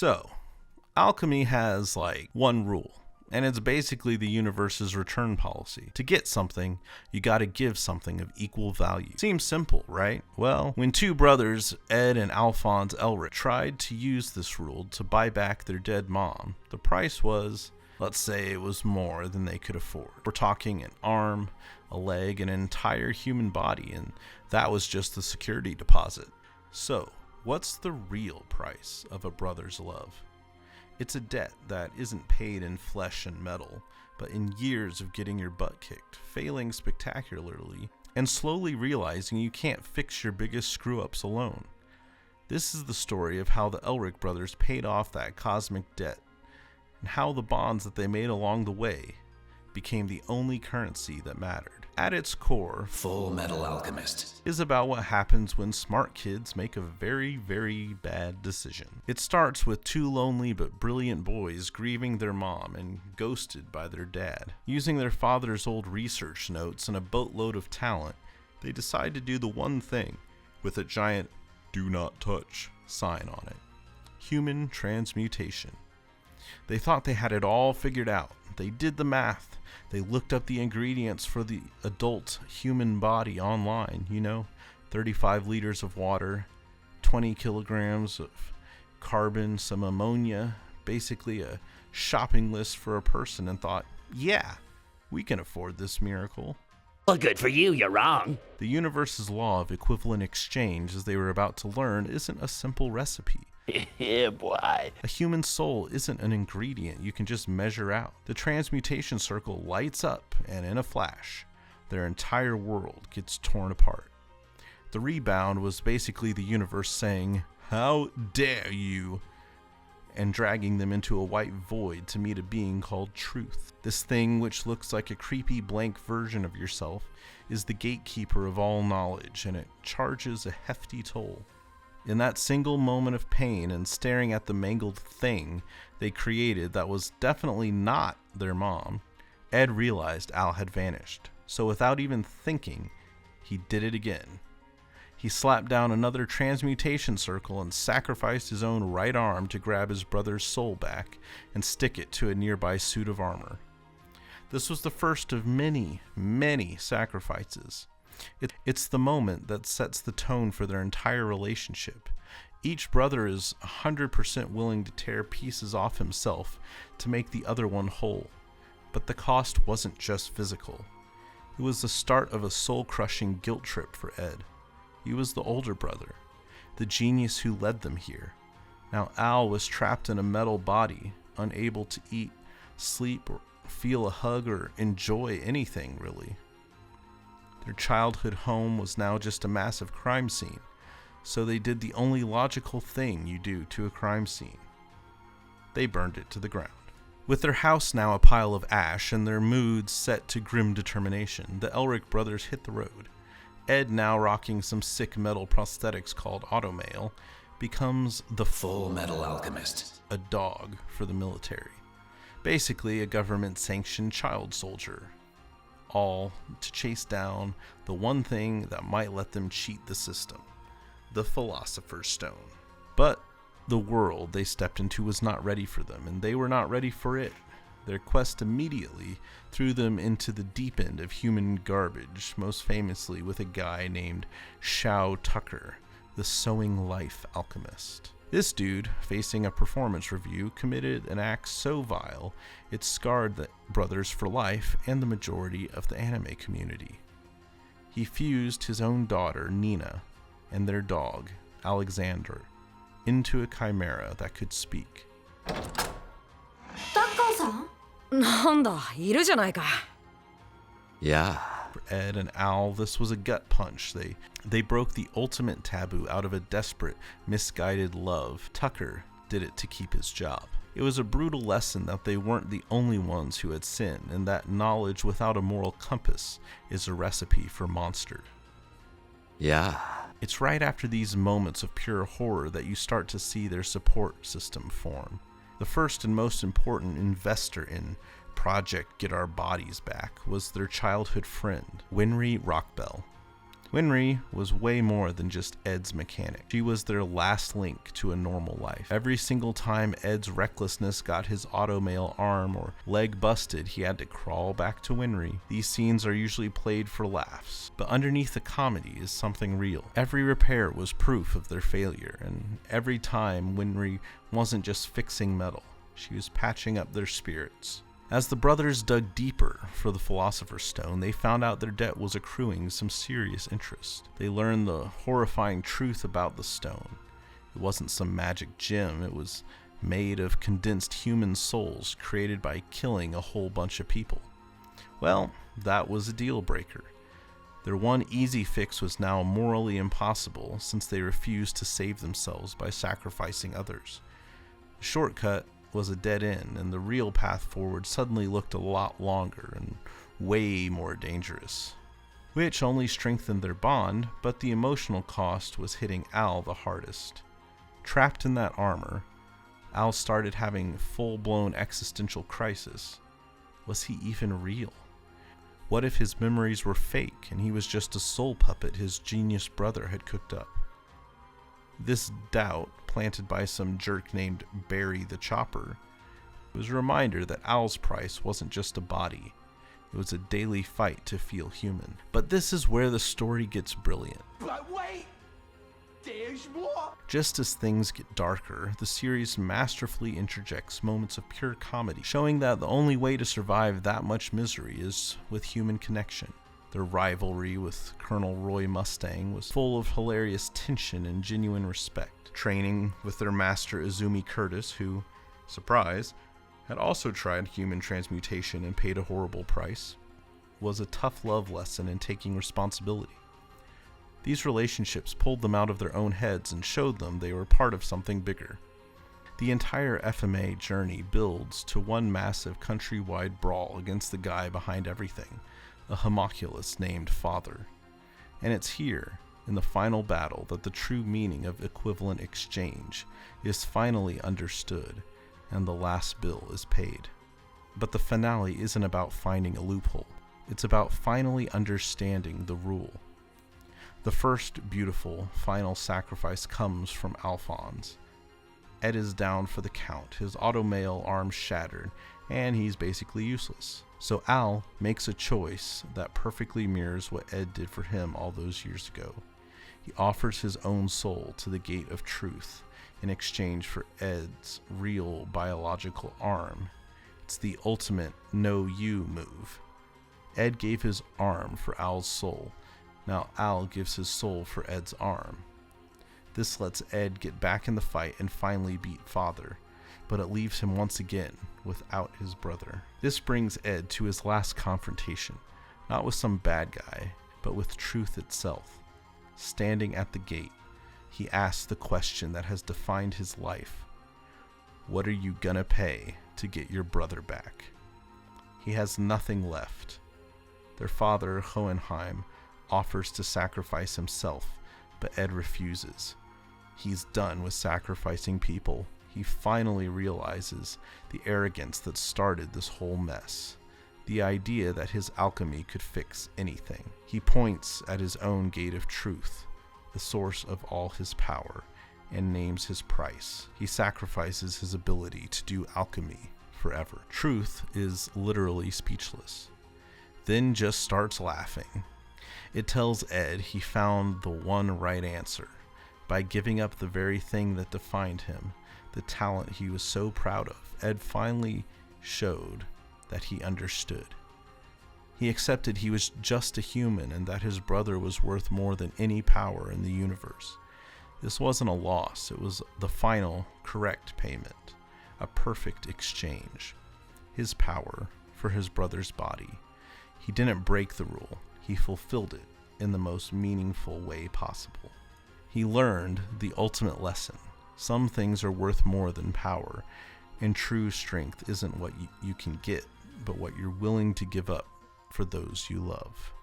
So, alchemy has like one rule, and it's basically the universe's return policy. To get something, you gotta give something of equal value. Seems simple, right? Well, when two brothers, Ed and Alphonse Elric, tried to use this rule to buy back their dead mom, the price was, let's say it was more than they could afford. We're talking an arm, a leg, an entire human body, and that was just the security deposit. So, what's the real price of a brother's love? It's a debt that isn't paid in flesh and metal, but in years of getting your butt kicked, failing spectacularly, and slowly realizing you can't fix your biggest screw-ups alone. This is the story of how the Elric brothers paid off that cosmic debt, and how the bonds that they made along the way became the only currency that mattered. At its core, Fullmetal Alchemist is about what happens when smart kids make a very, very bad decision. It starts with two lonely but brilliant boys grieving their mom and ghosted by their dad. Using their father's old research notes and a boatload of talent, they decide to do the one thing with a giant "do not touch" sign on it: human transmutation. They thought they had it all figured out. They did the math. They looked up the ingredients for the adult human body online, 35 liters of water, 20 kilograms of carbon, some ammonia, basically a shopping list for a person, and thought, yeah, we can afford this miracle. Well, good for you, you're wrong. The universe's law of equivalent exchange, as they were about to learn, isn't a simple recipe. Yeah, boy. A human soul isn't an ingredient you can just measure out. The transmutation circle lights up, and in a flash, their entire world gets torn apart. The rebound was basically the universe saying, "How dare you?" and dragging them into a white void to meet a being called Truth. This thing, which looks like a creepy blank version of yourself, is the gatekeeper of all knowledge, and it charges a hefty toll. In that single moment of pain and staring at the mangled thing they created that was definitely not their mom, Ed realized Al had vanished. So without even thinking, he did it again. He slapped down another transmutation circle and sacrificed his own right arm to grab his brother's soul back and stick it to a nearby suit of armor. This was the first of many, many sacrifices. It's the moment that sets the tone for their entire relationship. Each brother is 100% willing to tear pieces off himself to make the other one whole. But the cost wasn't just physical. It was the start of a soul-crushing guilt trip for Ed. He was the older brother, the genius who led them here. Now Al was trapped in a metal body, unable to eat, sleep, or feel a hug or enjoy anything, really. Their childhood home was now just a massive crime scene, so they did the only logical thing you do to a crime scene. They burned it to the ground. With their house now a pile of ash and their moods set to grim determination, the Elric brothers hit the road. Ed, now rocking some sick metal prosthetics called automail, becomes the Fullmetal Alchemist, a dog for the military. Basically a government-sanctioned child soldier. All to chase down the one thing that might let them cheat the system, the Philosopher's Stone. But the world they stepped into was not ready for them, and they were not ready for it. Their quest immediately threw them into the deep end of human garbage, most famously with a guy named Shao Tucker, the sewing life alchemist. This dude, facing a performance review, committed an act so vile it scarred the brothers for life and the majority of the anime community. He fused his own daughter, Nina, and their dog, Alexander, into a chimera that could speak. タッカーさんなんだ、いるじゃないか。Yeah. For Ed and Al, this was a gut punch. They broke the ultimate taboo out of a desperate, misguided love. Tucker did it to keep his job. It was a brutal lesson that they weren't the only ones who had sinned, and that knowledge without a moral compass is a recipe for monster. Yeah. It's right after these moments of pure horror that you start to see their support system form. The first and most important investor in Project Get Our Bodies Back was their childhood friend, Winry Rockbell. Winry was way more than just Ed's mechanic. She was their last link to a normal life. Every single time Ed's recklessness got his automail arm or leg busted, he had to crawl back to Winry. These scenes are usually played for laughs, but underneath the comedy is something real. Every repair was proof of their failure, and every time Winry wasn't just fixing metal, she was patching up their spirits. As the brothers dug deeper for the Philosopher's Stone, they found out their debt was accruing some serious interest. They learned the horrifying truth about the stone. It wasn't some magic gem, it was made of condensed human souls created by killing a whole bunch of people. Well, that was a deal breaker. Their one easy fix was now morally impossible since they refused to save themselves by sacrificing others. The shortcut was a dead end, and the real path forward suddenly looked a lot longer and way more dangerous, which only strengthened their bond, but the emotional cost was hitting Al the hardest. Trapped in that armor, Al started having full-blown existential crisis. Was he even real? What if his memories were fake and he was just a soul puppet his genius brother had cooked up? This doubt, planted by some jerk named Barry the Chopper, was a reminder that Al's price wasn't just a body. It was a daily fight to feel human. But this is where the story gets brilliant. But wait! There's more! Just as things get darker, the series masterfully interjects moments of pure comedy, showing that the only way to survive that much misery is with human connection. Their rivalry with Colonel Roy Mustang was full of hilarious tension and genuine respect. Training with their master Izumi Curtis, who, surprise, had also tried human transmutation and paid a horrible price, was a tough love lesson in taking responsibility. These relationships pulled them out of their own heads and showed them they were part of something bigger. The entire FMA journey builds to one massive countrywide brawl against the guy behind everything, a homunculus named Father. And it's here, in the final battle, that the true meaning of equivalent exchange is finally understood, and the last bill is paid. But the finale isn't about finding a loophole. It's about finally understanding the rule. The first beautiful, final sacrifice comes from Alphonse. Ed is down for the count, his automail arm shattered, and he's basically useless. So Al makes a choice that perfectly mirrors what Ed did for him all those years ago. He offers his own soul to the gate of truth in exchange for Ed's real biological arm. It's the ultimate no you move. Ed gave his arm for Al's soul. Now Al gives his soul for Ed's arm. This lets Ed get back in the fight and finally beat Father, but it leaves him once again without his brother. This brings Ed to his last confrontation, not with some bad guy, but with truth itself. Standing at the gate, he asks the question that has defined his life. What are you gonna pay to get your brother back? He has nothing left. Their father, Hohenheim, offers to sacrifice himself, but Ed refuses. He's done with sacrificing people. He finally realizes the arrogance that started this whole mess. The idea that his alchemy could fix anything. He points at his own gate of truth, the source of all his power, and names his price. He sacrifices his ability to do alchemy forever. Truth is literally speechless, then just starts laughing. It tells Ed he found the one right answer by giving up the very thing that defined him, the talent he was so proud of. Ed finally showed that he understood. He accepted he was just a human and that his brother was worth more than any power in the universe. This wasn't a loss, it was the final, correct payment, a perfect exchange. His power for his brother's body. He didn't break the rule, he fulfilled it in the most meaningful way possible. He learned the ultimate lesson. Some things are worth more than power, and true strength isn't what you can get, but what you're willing to give up for those you love.